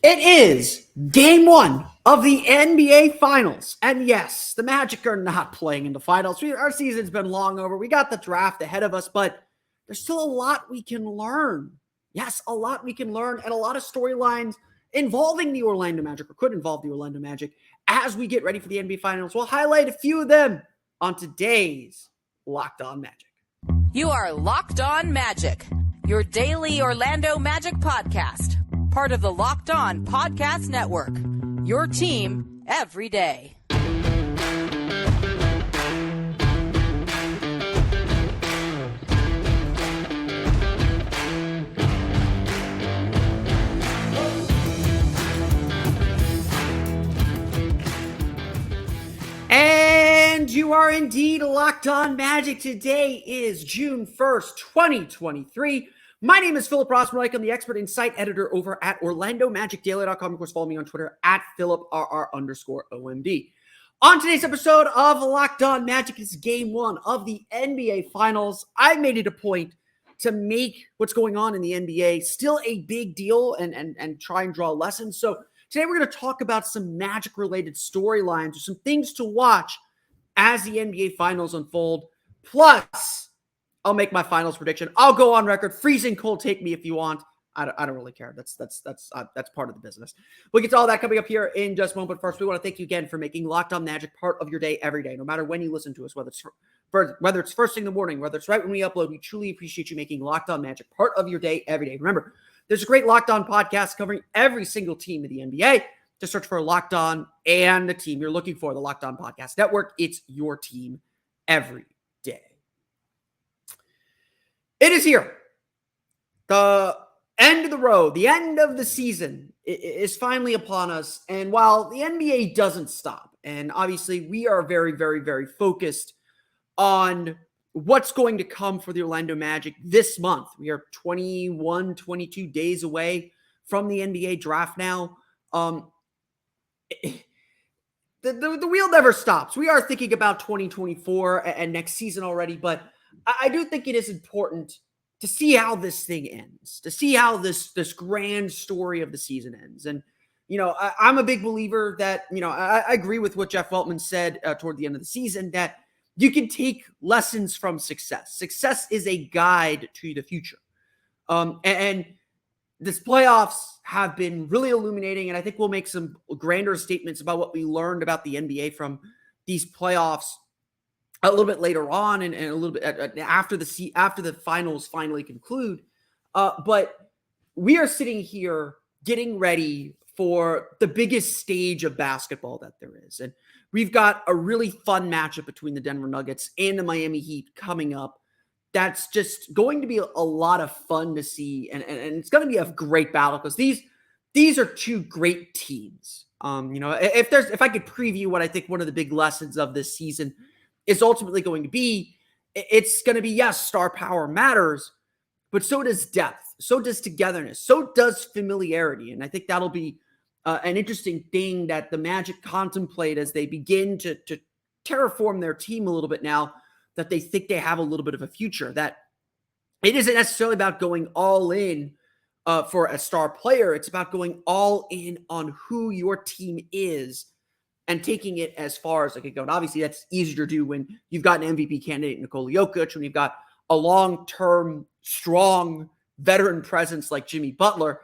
It is game one of the NBA Finals. And yes, the Magic are not playing in the finals. Our season's been long over. We got the draft ahead of us, but there's still a lot we can learn. Yes, a lot we can learn and a lot of storylines involving the Orlando Magic, or could involve the Orlando Magic, as we get ready for the NBA Finals. We'll highlight a few of them on today's Locked On Magic. You are Locked On Magic, your daily Orlando Magic podcast. Part of the Locked On Podcast Network, your team every day. And you are indeed Locked On Magic. Today is June 1st, 2023. My name is Philip Rossman. I'm the expert and site editor over at OrlandoMagicDaily.com. Of course, follow me on Twitter at PhilipRR_OMD. On today's episode of Locked On Magic, is game one of the NBA Finals. I made it a point to make what's going on in the NBA still a big deal and try and draw lessons. So today we're going to talk about some Magic-related storylines or some things to watch as the NBA Finals unfold. Plus, I'll make my finals prediction. I'll go on record. Freezing cold, take me if you want. I don't really care. That's part of the business. We'll get to all that coming up here in just a moment. But first, we want to thank you again for making Locked On Magic part of your day every day, no matter when you listen to us, whether it's first thing in the morning, whether it's right when we upload. We truly appreciate you making Locked On Magic part of your day every day. Remember, there's a great Locked On podcast covering every single team in the NBA. Just search for Locked On and the team you're looking for, the Locked On Podcast Network. It's your team every day. It is here. The end of the road, the end of the season is finally upon us. And while the NBA doesn't stop, and obviously we are very, very, very focused on what's going to come for the Orlando Magic this month. We are 21, 22 days away from the NBA draft now. The wheel never stops. We are thinking about 2024 and next season already, but I do think it is important to see how this thing ends, to see how this grand story of the season ends. And, I'm a big believer that, I agree with what Jeff Weltman said toward the end of the season, that you can take lessons from success. Success is a guide to the future. And this playoffs have been really illuminating, and I think we'll make some grander statements about what we learned about the NBA from these playoffs a little bit later on and a little bit after the finals finally conclude. But we are sitting here getting ready for the biggest stage of basketball that there is. And we've got a really fun matchup between the Denver Nuggets and the Miami Heat coming up. That's just going to be a lot of fun to see. And it's going to be a great battle because these are two great teams. If I could preview what I think one of the big lessons of this season is ultimately going to be, it's going to be, yes, star power matters, but so does depth, so does togetherness, so does familiarity. And I think that'll be an interesting thing that the Magic contemplate as they begin to terraform their team a little bit now that they think they have a little bit of a future, that it isn't necessarily about going all in for a star player. It's about going all in on who your team is and taking it as far as it could go. And obviously that's easier to do when you've got an MVP candidate, Nikola Jokic, when you've got a long-term, strong veteran presence like Jimmy Butler.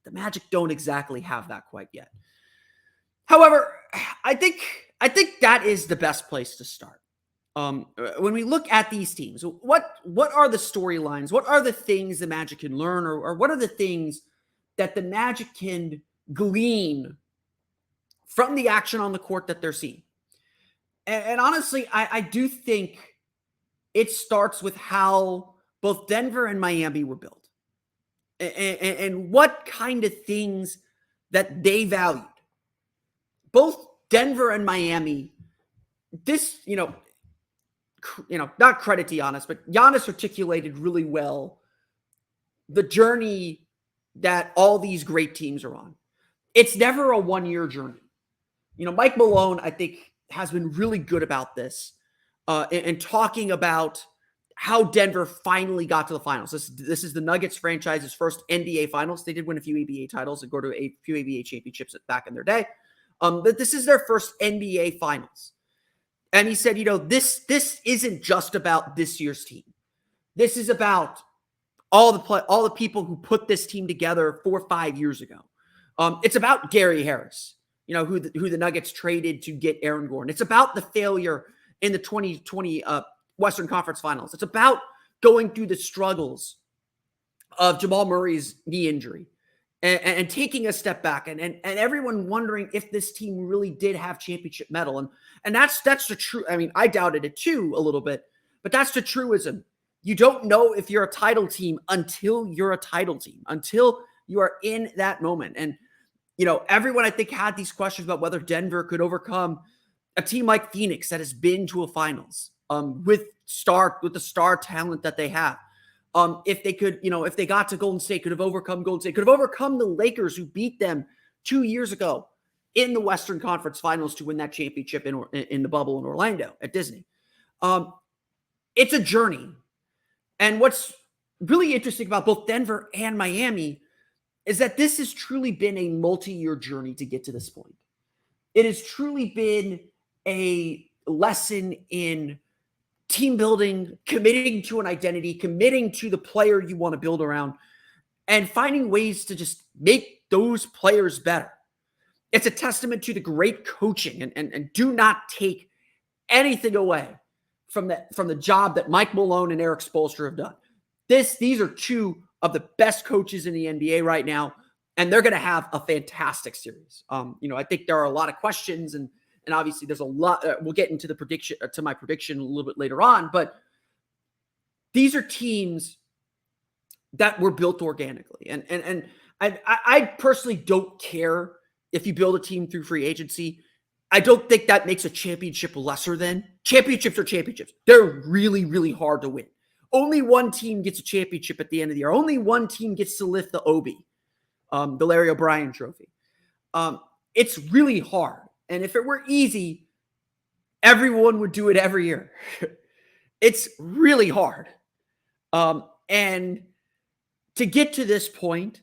The Magic don't exactly have that quite yet. However, I think that is the best place to start. When we look at these teams, what are the storylines? What are the things the Magic can learn, or what are the things that the Magic can glean from the action on the court that they're seeing? And honestly, I do think it starts with how both Denver and Miami were built and what kind of things that they valued. Both Denver and Miami, this, not credit to Giannis, but Giannis articulated really well the journey that all these great teams are on. It's never a one-year journey. Mike Malone, I think, has been really good about this and talking about how Denver finally got to the finals. This is the Nuggets franchise's first NBA finals. They did win a few ABA titles and go to a few ABA championships back in their day. But this is their first NBA finals. And he said, this isn't just about this year's team. This is about all the people who put this team together 4 or 5 years ago. It's about Gary Harris, who the Nuggets traded to get Aaron Gordon. It's about the failure in the 2020 Western Conference Finals. It's about going through the struggles of Jamal Murray's knee injury and taking a step back and everyone wondering if this team really did have championship mettle. And that's the true. I mean, I doubted it too a little bit, but that's the truism. You don't know if you're a title team until you're a title team, until you are in that moment. And, everyone I think had these questions about whether Denver could overcome a team like Phoenix that has been to a finals with the star talent that they have. If they could, if they got to Golden State, could have overcome Golden State, could have overcome the Lakers who beat them 2 years ago in the Western Conference Finals to win that championship in the bubble in Orlando at Disney. It's a journey. And what's really interesting about both Denver and Miami is that this has truly been a multi-year journey to get to this point. It has truly been a lesson in team building, committing to an identity, committing to the player you want to build around, and finding ways to just make those players better. It's a testament to the great coaching, and do not take anything away from the job that Mike Malone and Eric Spoelstra have done. These are two of the best coaches in the NBA right now, and they're going to have a fantastic series. I think there are a lot of questions, and obviously there's a lot. We'll get into my prediction a little bit later on, but these are teams that were built organically, and I personally don't care if you build a team through free agency. I don't think that makes a championship lesser than. Championships are championships. They're really, really hard to win. Only one team gets a championship at the end of the year. Only one team gets to lift the Obie, the Larry O'Brien trophy. It's really hard. And if it were easy, everyone would do it every year. It's really hard. And to get to this point,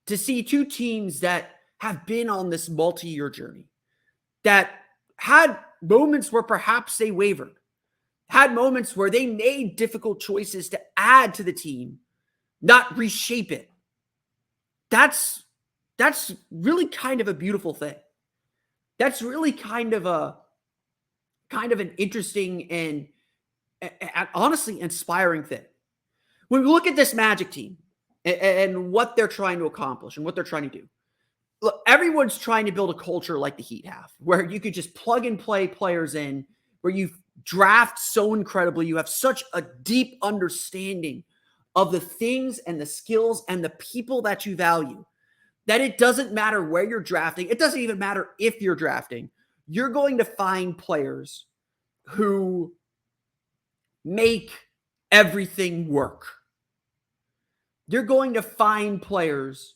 to see two teams that have been on this multi-year journey, that had moments where perhaps they wavered, had moments where they made difficult choices to add to the team, not reshape it. That's really kind of a beautiful thing. That's really kind of an interesting and honestly inspiring thing. When we look at this Magic team and what they're trying to accomplish and what they're trying to do, look, everyone's trying to build a culture like the Heat have, where you could just plug and play players in, where you draft so incredibly, you have such a deep understanding of the things and the skills and the people that you value, that it doesn't matter where you're drafting. It doesn't even matter if you're drafting. You're going to find players who make everything work. You're going to find players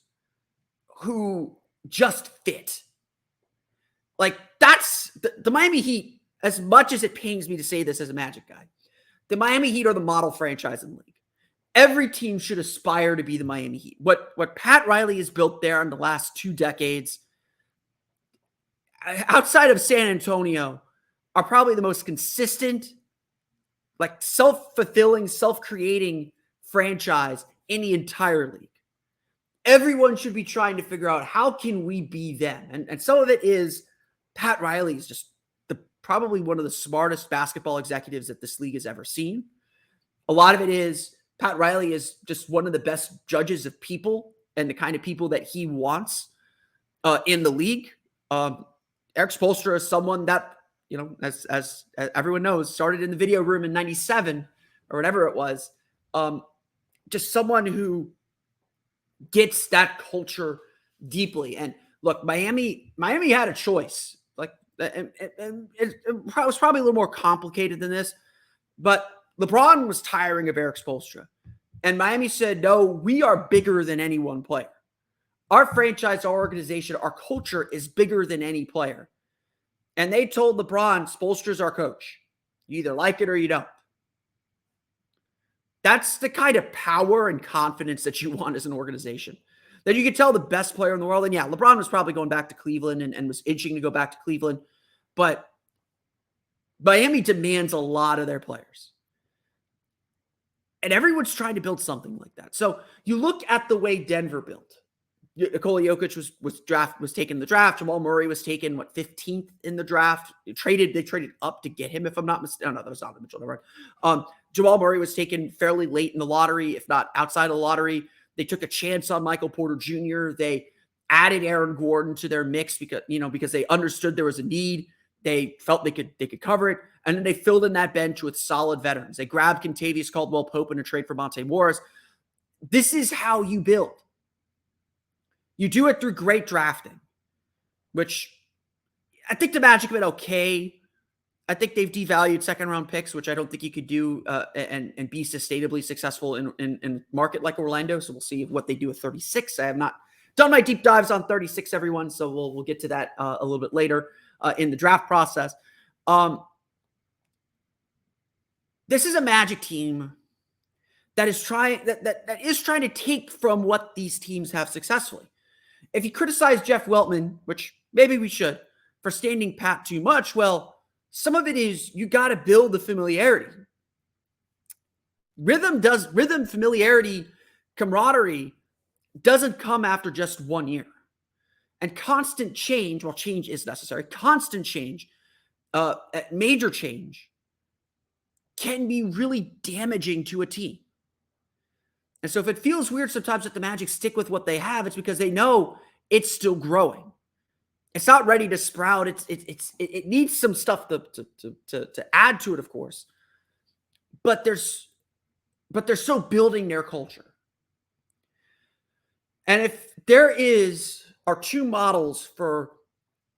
who just fit. Like, that's the Miami Heat. As much as it pains me to say this as a Magic guy, the Miami Heat are the model franchise in the league. Every team should aspire to be the Miami Heat. What Pat Riley has built there in the last 2 decades, outside of San Antonio, are probably the most consistent, like self-fulfilling, self-creating franchise in the entire league. Everyone should be trying to figure out, how can we be them? And some of it is Pat Riley is just probably one of the smartest basketball executives that this league has ever seen. A lot of it is Pat Riley is just one of the best judges of people and the kind of people that he wants in the league. Eric Spoelstra is someone that, as everyone knows, started in the video room in 97 or whatever it was. Just someone who gets that culture deeply. And look, Miami had a choice. And it was probably a little more complicated than this, but LeBron was tiring of Eric Spoelstra. And Miami said, no, we are bigger than any one player. Our franchise, our organization, our culture is bigger than any player. And they told LeBron, Spoelstra's our coach. You either like it or you don't. That's the kind of power and confidence that you want as an organization. That you could tell the best player in the world, and yeah, LeBron was probably going back to Cleveland and was itching to go back to Cleveland, but Miami demands a lot of their players. And everyone's trying to build something like that. So you look at the way Denver built. Nikola Jokic was taken in the draft. Jamal Murray was taken, 15th in the draft. They traded up to get him, if I'm not mistaken. No, that was Donovan Mitchell. Never mind. Jamal Murray was taken fairly late in the lottery, if not outside of the lottery. They took a chance on Michael Porter Jr. They added Aaron Gordon to their mix because they understood there was a need. They felt they could cover it. And then they filled in that bench with solid veterans. They grabbed Kentavious Caldwell-Pope in a trade for Monte Morris. This is how you build. You do it through great drafting, which I think the Magic have been okay. I think they've devalued second-round picks, which I don't think you could do and be sustainably successful in a market like Orlando. So we'll see what they do with 36. I have not done my deep dives on 36, everyone, so we'll get to that a little bit later in the draft process. This is a Magic team that is trying to take from what these teams have successfully. If you criticize Jeff Weltman, which maybe we should, for standing pat too much, well, some of it is you got to build the familiarity. Rhythm, familiarity, camaraderie doesn't come after just 1 year. And constant change, while change is necessary, constant change, major change, can be really damaging to a team. And so if it feels weird sometimes that the Magic stick with what they have, it's because they know it's still growing. It's not ready to sprout. It needs some stuff to add to it, of course. But they're still building their culture. And if there are two models for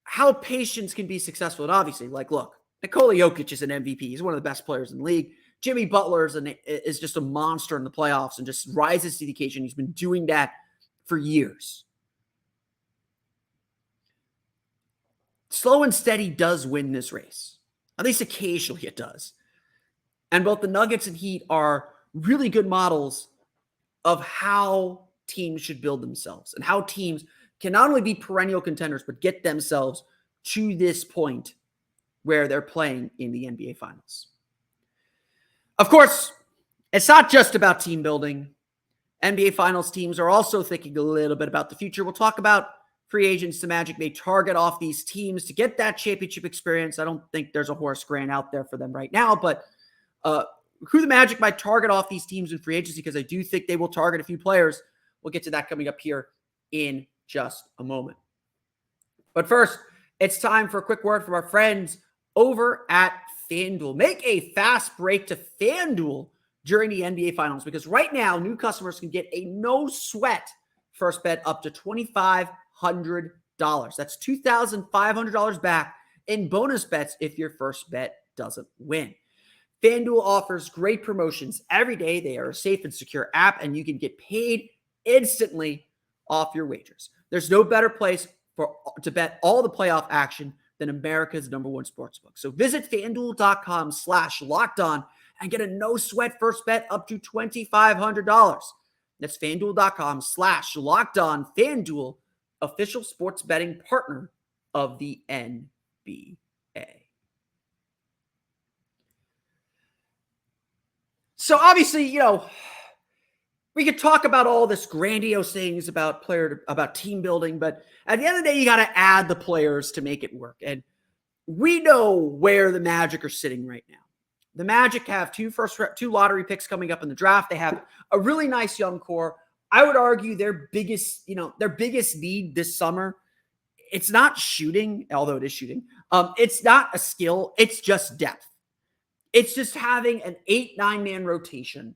how patience can be successful, and obviously, look, Nikola Jokic is an MVP. He's one of the best players in the league. Jimmy Butler is just a monster in the playoffs and just rises to the occasion. He's been doing that for years. Slow and steady does win this race. At least occasionally it does. And both the Nuggets and Heat are really good models of how teams should build themselves and how teams can not only be perennial contenders, but get themselves to this point where they're playing in the NBA Finals. Of course, it's not just about team building. NBA Finals teams are also thinking a little bit about the future. We'll talk about free agents the Magic may target off these teams to get that championship experience. I don't think there's a Horace Grant out there for them right now, but who the Magic might target off these teams in free agency, because I do think they will target a few players. We'll get to that coming up here in just a moment. But first, it's time for a quick word from our friends over at FanDuel. Make a fast break to FanDuel during the NBA Finals, because right now, new customers can get a no-sweat first bet up to $2,500. That's $2,500 back in bonus bets if your first bet doesn't win. FanDuel offers great promotions every day. They are a safe and secure app, and you can get paid instantly off your wagers. There's no better place to bet all the playoff action than America's #1 sportsbook. So visit FanDuel.com/lockedon and get a no-sweat first bet up to $2,500. That's FanDuel.com/lockedon. FanDuel, official sports betting partner of the NBA. So obviously, we could talk about all this grandiose things about team building, but at the end of the day, you got to add the players to make it work. And we know where the Magic are sitting right now. The Magic have two lottery picks coming up in the draft. They have a really nice young core. I would argue their biggest need this summer, it's not shooting, although it is shooting. It's not a skill. It's just depth. It's just having an 8-9 man rotation,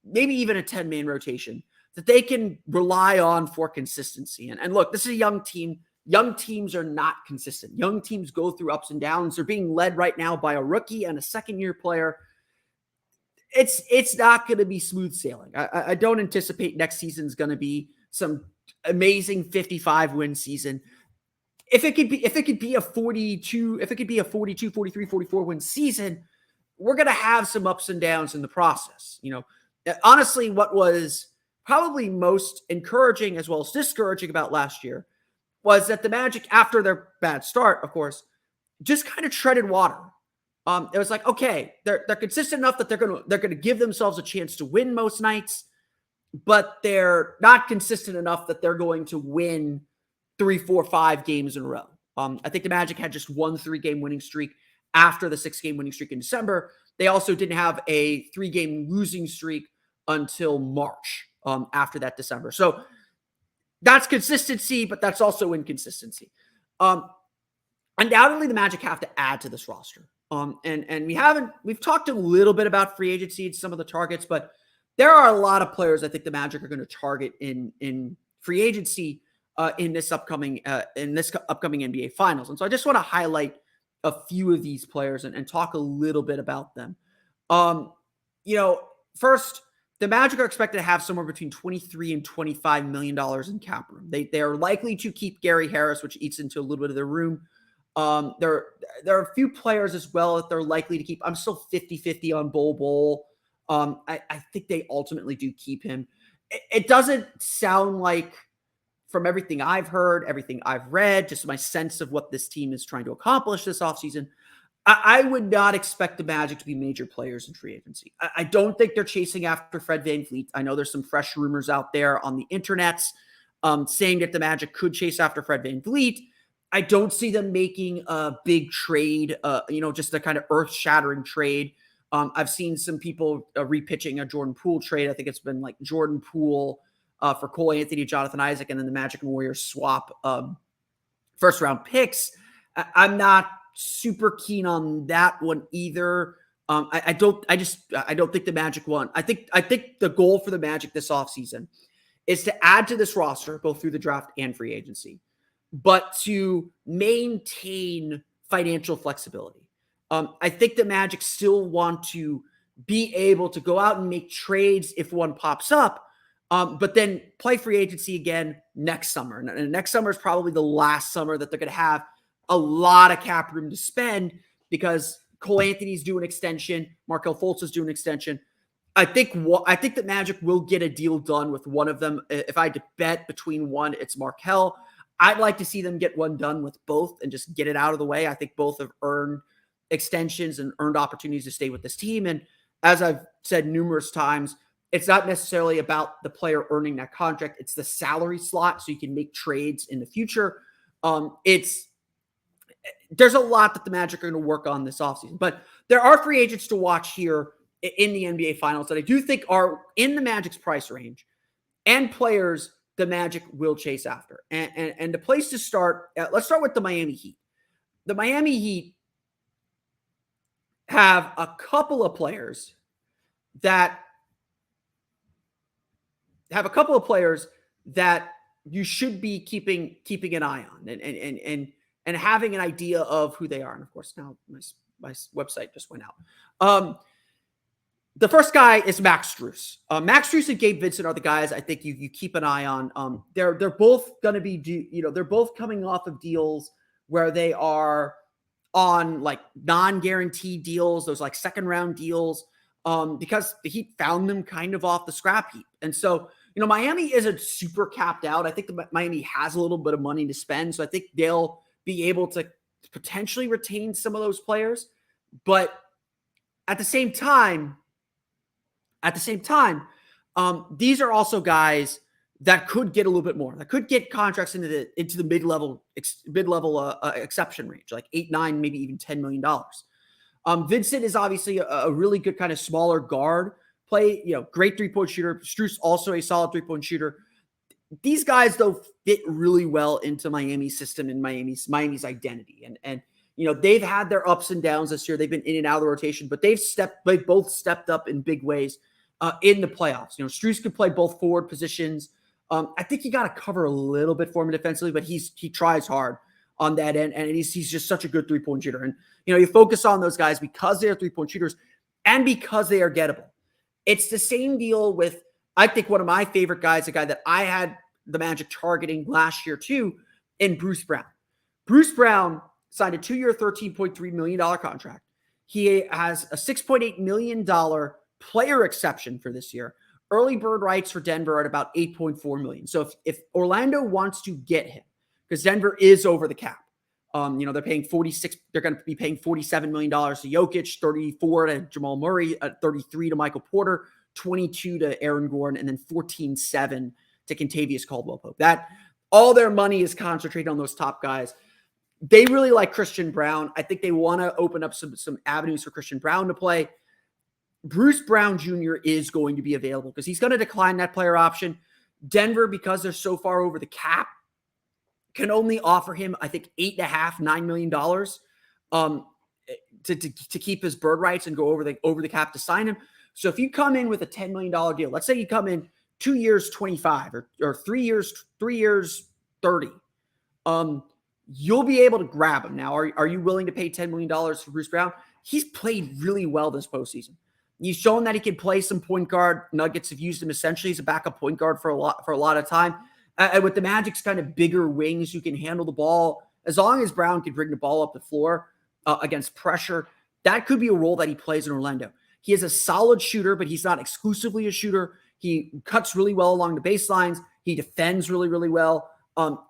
maybe even a 10-man rotation that they can rely on for consistency. And look, this is a young team. Young teams are not consistent. Young teams go through ups and downs. They're being led right now by a rookie and a second-year player. It's not going to be smooth sailing. I don't anticipate next season is going to be some amazing 55-win season. If it could be a 42, 43, 44 win season, we're going to have some ups and downs in the process. honestly, what was probably most encouraging as well as discouraging about last year was that the Magic, after their bad start, of course, just kind of treaded water. It was like, okay, they're consistent enough that they're gonna give themselves a chance to win most nights, but they're not consistent enough that they're going to win 3, 4, 5 games in a row. I think the Magic had just one 3-game winning streak after the 6-game winning streak in December. They also didn't have a 3-game losing streak until March after that December. So that's consistency, but that's also inconsistency. Undoubtedly, the Magic have to add to this roster. And we've talked a little bit about free agency and some of the targets, but there are a lot of players I think the Magic are going to target in free agency in this upcoming NBA Finals. And so I just want to highlight a few of these players and talk a little bit about them. First, the Magic are expected to have somewhere between $23 and $25 million in cap room. They are likely to keep Gary Harris, which eats into a little bit of their room. There are a few players as well that they're likely to keep. I'm still 50-50 on Bol. I think they ultimately do keep him. It doesn't sound like, from everything I've heard, everything I've read, just my sense of what this team is trying to accomplish this offseason, I would not expect the Magic to be major players in free agency. I don't think they're chasing after Fred VanVleet. I know there's some fresh rumors out there on the internets saying that the Magic could chase after Fred VanVleet. I don't see them making a big trade, just a kind of earth-shattering trade. I've seen some people repitching a Jordan Poole trade. I think it's been like Jordan Poole for Cole Anthony, Jonathan Isaac, and then the Magic and Warriors swap first-round picks. I'm not super keen on that one either. I don't think the Magic won. I think the goal for the Magic this offseason is to add to this roster, both through the draft and free agency, but to maintain financial flexibility. I think the Magic still want to be able to go out and make trades if one pops up, but then play free agency again next summer. And next summer is probably the last summer that they're going to have a lot of cap room to spend because Cole Anthony's due an extension. Markelle Fultz is due an extension. I think the Magic will get a deal done with one of them. If I had to bet between one, it's Markelle. I'd like to see them get one done with both and just get it out of the way. I think both have earned extensions and earned opportunities to stay with this team. And as I've said numerous times, it's not necessarily about the player earning that contract. It's the salary slot so you can make trades in the future. There's a lot that the Magic are going to work on this offseason, but there are free agents to watch here in the NBA Finals that I do think are in the Magic's price range and players the Magic will chase after. And the place to start, let's start with the Miami Heat. The Miami Heat have a couple of players that you should be keeping an eye on and having an idea of who they are. And of course, now my website just went out. The first guy is Max Strus. Max Strus and Gabe Vincent are the guys I think you keep an eye on. They're both going to be, they're both coming off of deals where they are on like non-guaranteed deals, those like second round deals, because the Heat found them kind of off the scrap heap. And so, Miami isn't super capped out. I think Miami has a little bit of money to spend. So I think they'll be able to potentially retain some of those players. But at the same time, these are also guys that could get a little bit more, that could get contracts into the mid-level exception range, like 8, 9, maybe even $10 million. Vincent is obviously a really good kind of smaller guard play, great 3-point shooter. Strus also a solid 3-point shooter. These guys, though, fit really well into Miami's system and Miami's identity. And they've had their ups and downs this year. They've been in and out of the rotation, but they've both stepped up in big ways in the playoffs. Strus could play both forward positions. I think you got to cover a little bit for him defensively, but he tries hard on that end, and he's just such a good 3-point shooter. And you focus on those guys because they're 3-point shooters and because they are gettable. It's the same deal with, I think, one of my favorite guys, a guy that I had the Magic targeting last year too, in Bruce Brown. Bruce Brown signed a 2-year, $13.3 million contract. He has a $6.8 million player exception for this year. Early bird rights for Denver are at about $8.4 million. So if Orlando wants to get him, because Denver is over the cap, they're paying 46. They're going to be paying $47 million to Jokic, 34 to Jamal Murray, 33 to Michael Porter, 22 to Aaron Gordon, and then 14-7 to Kentavious Caldwell-Pope. That all their money is concentrated on those top guys. They really like Christian Brown. I think they want to open up some avenues for Christian Brown to play. Bruce Brown Jr. is going to be available because he's going to decline that player option. Denver, because they're so far over the cap, can only offer him, I think, $8.5-9 million to keep his bird rights and go over the cap to sign him. So if you come in with a $10 million deal, let's say you come in 2 years 25 or 3 years 30, you'll be able to grab him. Now, are you willing to pay $10 million for Bruce Brown? He's played really well this postseason. He's shown that he can play some point guard. Nuggets have used him essentially as a backup point guard for a lot of time. And with the Magic's kind of bigger wings who can handle the ball, as long as Brown can bring the ball up the floor against pressure, that could be a role that he plays in Orlando. He is a solid shooter, but he's not exclusively a shooter. He cuts really well along the baselines. He defends really, really well.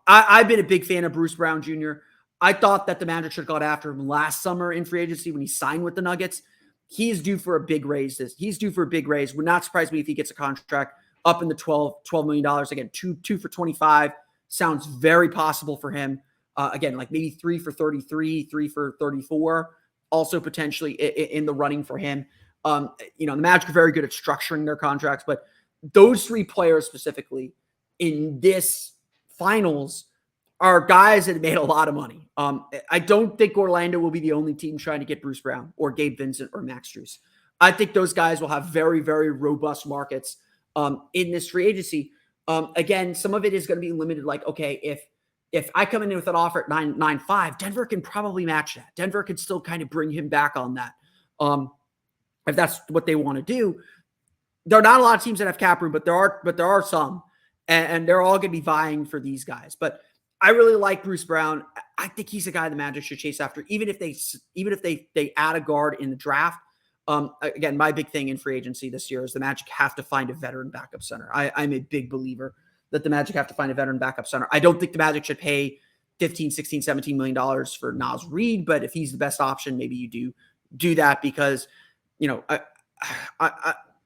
I've been a big fan of Bruce Brown Jr. I thought that the Magic should have got after him last summer in free agency when he signed with the Nuggets. He's due for a big raise. Would not surprise me if he gets a contract up in the $12 million. Again, two for 25 sounds very possible for him. Again, like maybe 3 for 33, 3 for 34, also potentially in the running for him. The Magic are very good at structuring their contracts, but those three players specifically in this finals are guys that made a lot of money. I don't think Orlando will be the only team trying to get Bruce Brown or Gabe Vincent or Max Strus. I think those guys will have very, very robust markets in this free agency. Again, some of it is going to be limited. Like, okay, if I come in with an offer at 9.5, Denver can probably match that. Denver can still kind of bring him back on that. If that's what they want to do. There are not a lot of teams that have cap room, but there are some, and they're all going to be vying for these guys. But I really like Bruce Brown. I think he's a guy the Magic should chase after, even if they add a guard in the draft. Again, my big thing in free agency this year is the Magic have to find a veteran backup center. I'm a big believer that the Magic have to find a veteran backup center. I don't think the Magic should pay $15, $16, $17 million for Naz Reid, but if he's the best option, maybe you do that because,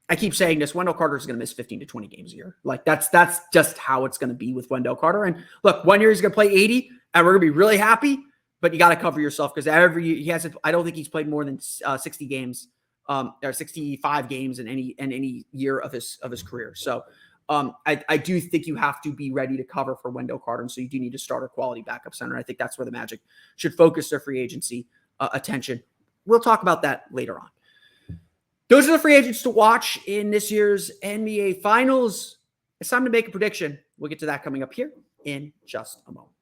I keep saying this, Wendell Carter is going to miss 15 to 20 games a year. Like that's just how it's going to be with Wendell Carter. And look, 1 year he's going to play 80 and we're going to be really happy, but you got to cover yourself because every year he hasn't, I don't think he's played more than 60 games or 65 games in any year of his career. So I do think you have to be ready to cover for Wendell Carter. And so you do need to start a quality backup center. I think that's where the Magic should focus their free agency attention. We'll talk about that later on. Those are the free agents to watch in this year's NBA Finals. It's time to make a prediction. We'll get to that coming up here in just a moment.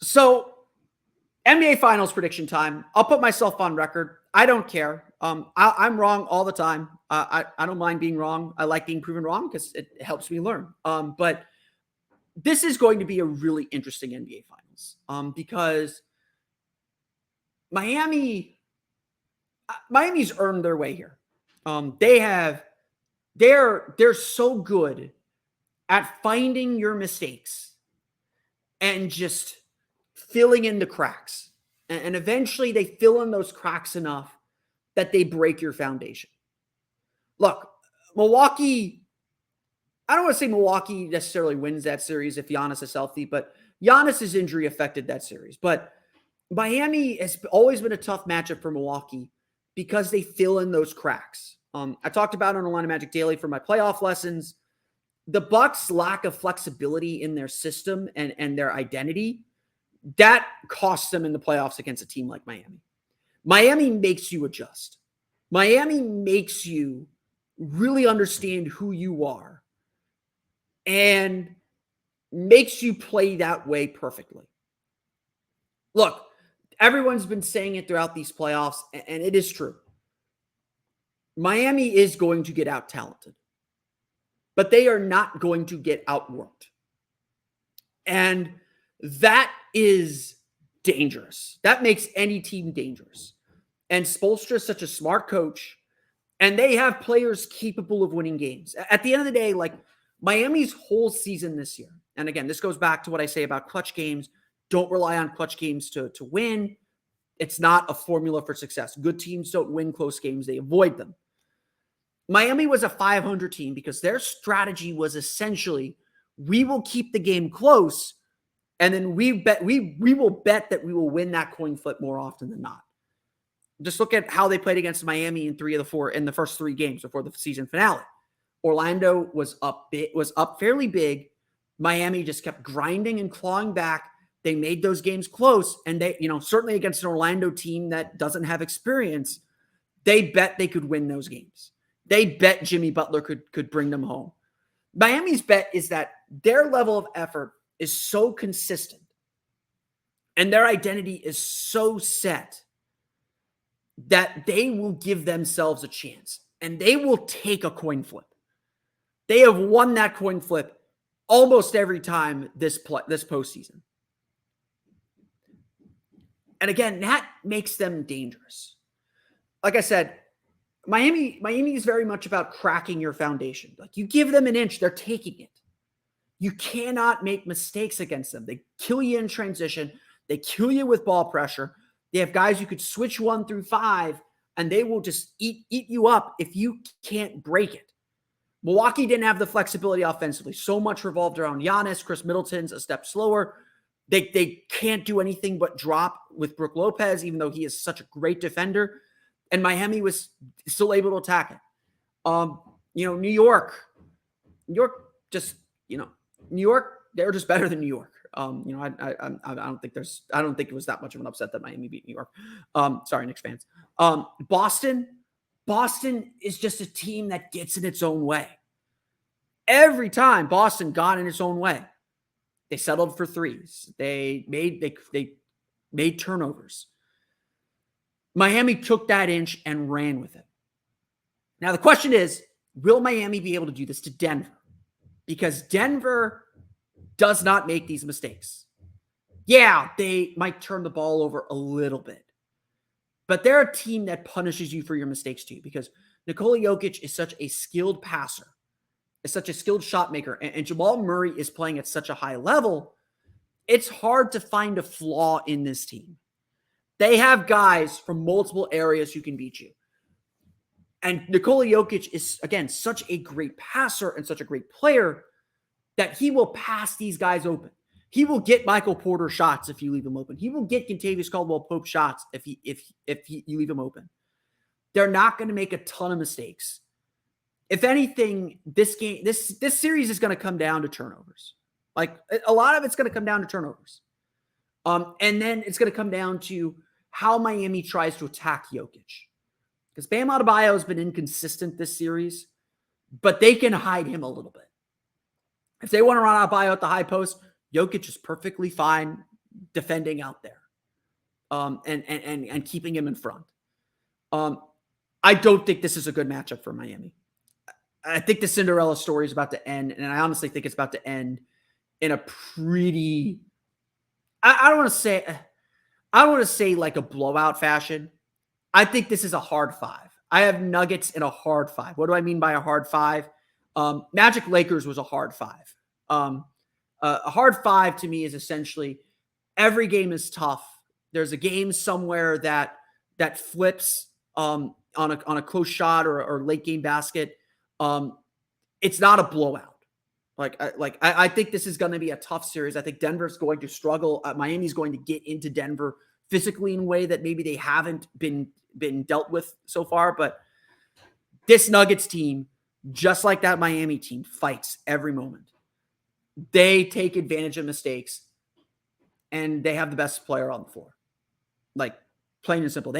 So, NBA Finals prediction time. I'll put myself on record. I don't care. I'm wrong all the time. I don't mind being wrong. I like being proven wrong because it helps me learn. But this is going to be a really interesting NBA Finals because Miami's earned their way here. They're so good at finding your mistakes and just filling in the cracks. And eventually they fill in those cracks enough that they break your foundation. Look, Milwaukee, I don't want to say Milwaukee necessarily wins that series if Giannis is healthy, but Giannis's injury affected that series. But Miami has always been a tough matchup for Milwaukee because they fill in those cracks. I talked about it on Orlando Magic Daily for my playoff lessons. The Bucks' lack of flexibility in their system and their identity, that costs them in the playoffs against a team like Miami. Miami makes you adjust. Miami makes you really understand who you are and makes you play that way perfectly. Look, everyone's been saying it throughout these playoffs, and it is true. Miami is going to get out-talented, but they are not going to get outworked. And that is dangerous. That makes any team dangerous. And Spoelstra is such a smart coach, and they have players capable of winning games. At the end of the day, like Miami's whole season this year, and again, this goes back to what I say about clutch games. Don't rely on clutch games to win. It's not a formula for success. Good teams don't win close games. They avoid them. Miami was a 500 team because their strategy was essentially, we will keep the game close, and then we will bet that we will win that coin flip more often than not. Just look at how they played against Miami in 3 of the 4 in the first 3 games before the season finale. Orlando was up fairly big. Miami just kept grinding and clawing back. They made those games close, and they, certainly against an Orlando team that doesn't have experience, they bet they could win those games. They bet Jimmy Butler could bring them home. Miami's bet is that their level of effort is so consistent and their identity is so set that they will give themselves a chance and they will take a coin flip. They have won that coin flip almost every time this postseason. And again, that makes them dangerous. Like I said, Miami is very much about cracking your foundation. Like you give them an inch, they're taking it. You cannot make mistakes against them. They kill you in transition. They kill you with ball pressure. They have guys you could switch 1 through 5, and they will just eat you up if you can't break it. Milwaukee didn't have the flexibility offensively. So much revolved around Giannis. Chris Middleton's a step slower. They can't do anything but drop with Brook Lopez, even though he is such a great defender. And Miami was still able to attack it. New York just, New York, they're just better than New York. I don't think it was that much of an upset that Miami beat New York. Sorry, Knicks fans. Boston is just a team that gets in its own way. Every time Boston got in its own way, they settled for threes. They made turnovers. Miami took that inch and ran with it. Now the question is, will Miami be able to do this to Denver? Because Denver does not make these mistakes. Yeah, they might turn the ball over a little bit, but they're a team that punishes you for your mistakes too, because Nikola Jokic is such a skilled passer, is such a skilled shot maker, and Jamal Murray is playing at such a high level, it's hard to find a flaw in this team. They have guys from multiple areas who can beat you. And Nikola Jokic is, again, such a great passer and such a great player that he will pass these guys open. He will get Michael Porter shots if you leave him open. He will get Kentavious Caldwell-Pope shots if you leave him open. They're not going to make a ton of mistakes. If anything, this series is going to come down to turnovers. Like a lot of it's going to come down to turnovers. And then it's going to come down to how Miami tries to attack Jokic. Because Bam Adebayo has been inconsistent this series, but they can hide him a little bit. If they want to run Adebayo at the high post, Jokic is perfectly fine defending out there, and keeping him in front. I don't think this is a good matchup for Miami. I think the Cinderella story is about to end, and I honestly think it's about to end in a pretty, I don't want to say like a blowout fashion. I think this is a hard 5. I have Nuggets in a hard 5. What do I mean by a hard 5? Magic Lakers was a hard 5. A hard 5 to me is essentially every game is tough. There's a game somewhere that flips on a close shot or late game basket. It's not a blowout. I think this is going to be a tough series. I think Denver's going to struggle. Miami's going to get into Denver physically in a way that maybe they haven't been dealt with so far. But this Nuggets team, just like that Miami team, fights every moment. They take advantage of mistakes, and they have the best player on the floor. Like, plain and simple.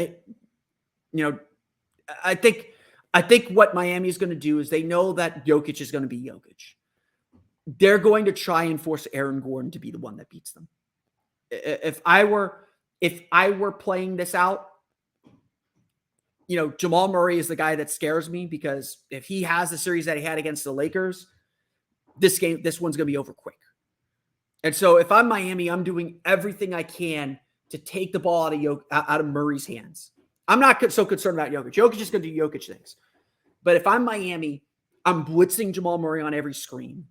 I think what Miami is going to do is they know that Jokic is going to be Jokic. They're going to try and force Aaron Gordon to be the one that beats them. If I were playing this out, Jamal Murray is the guy that scares me, because if he has the series that he had against the Lakers, this one's going to be over quick. And so if I'm Miami, I'm doing everything I can to take the ball out of Murray's hands. I'm not so concerned about Jokic. Jokic is going to do Jokic things. But if I'm Miami, I'm blitzing Jamal Murray on every screen.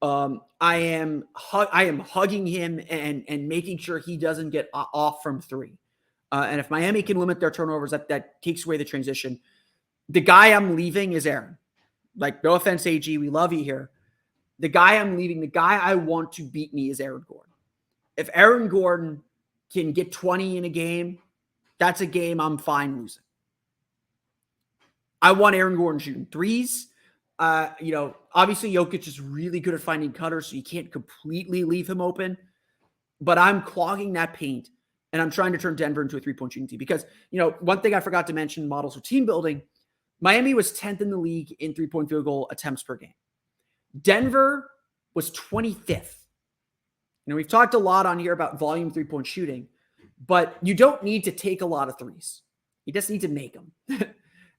I am hugging him and making sure he doesn't get off from three. And if Miami can limit their turnovers, that takes away the transition. The guy I'm leaving is Aaron. Like, no offense, AG, we love you here. The guy I'm leaving, the guy I want to beat me is Aaron Gordon. If Aaron Gordon can get 20 in a game, that's a game I'm fine losing. I want Aaron Gordon shooting threes. Obviously Jokic is really good at finding cutters, so you can't completely leave him open. But I'm clogging that paint, and I'm trying to turn Denver into a three-point shooting team. Because, one thing I forgot to mention, models of team building, Miami was 10th in the league in three-point field goal attempts per game. Denver was 25th. We've talked a lot on here about volume three-point shooting, but you don't need to take a lot of threes. You just need to make them.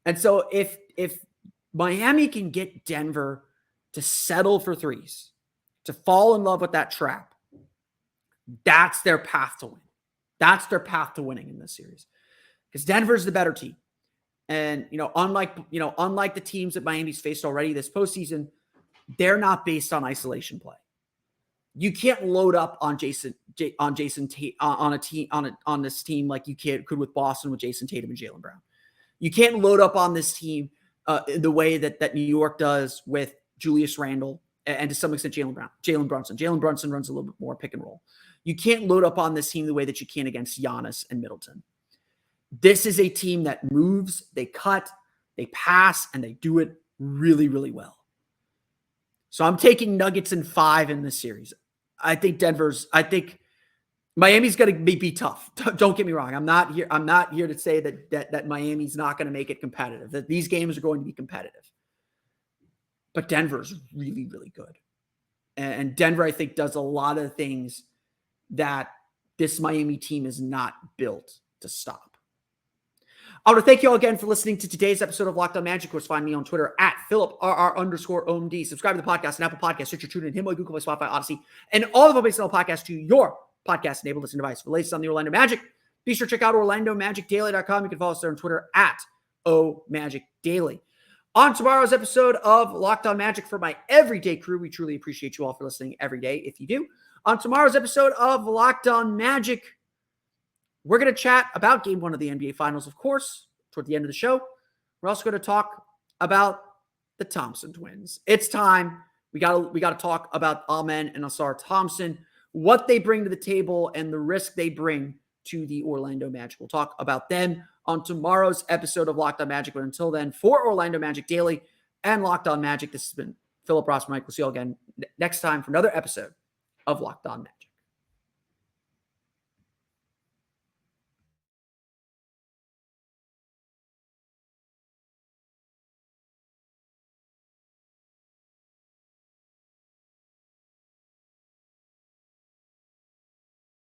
And so if Miami can get Denver to settle for threes, to fall in love with that trap, that's their path to win. That's their path to winning in this series. Because Denver's the better team. And, unlike the teams that Miami's faced already this postseason, they're not based on isolation play. You can't load up on this team like you could with Boston with Jason Tatum and Jaylen Brown. You can't load up on this team the way that New York does with Julius Randle and to some extent Jalen Brunson. Jalen Brunson runs a little bit more pick and roll. You can't load up on this team the way that you can against Giannis and Middleton. This is a team that moves, they cut, they pass, and they do it really, really well. So I'm taking Nuggets in 5 in this series. I think Miami's going to be tough. Don't get me wrong. I'm not here to say that Miami's not going to make it competitive, that these games are going to be competitive. But Denver's really, really good. And Denver, I think, does a lot of things that this Miami team is not built to stop. I want to thank you all again for listening to today's episode of Locked On Magic. Of course, find me on Twitter at @PhilipRR_OMD. Subscribe to the podcast on Apple Podcasts, Stitcher, TuneIn, Himalaya, Google Play, Spotify, Odyssey, and all of the Baseball podcasts to your podcast-enabled listening device. For the latest on the Orlando Magic, be sure to check out OrlandoMagicDaily.com. You can follow us there on Twitter at @OMagicDaily. On tomorrow's episode of Locked On Magic, for my everyday crew, we truly appreciate you all for listening every day if you do. On tomorrow's episode of Locked On Magic, we're going to chat about Game 1 of the NBA Finals, of course, toward the end of the show. We're also going to talk about the Thompson twins. It's time. We got to talk about Amen and Asar Thompson, what they bring to the table, and the risk they bring to the Orlando Magic. We'll talk about them on tomorrow's episode of Locked On Magic. But until then, for Orlando Magic Daily and Locked On Magic, this has been Philip Rossman. We'll see you all again next time for another episode of Locked On Magic.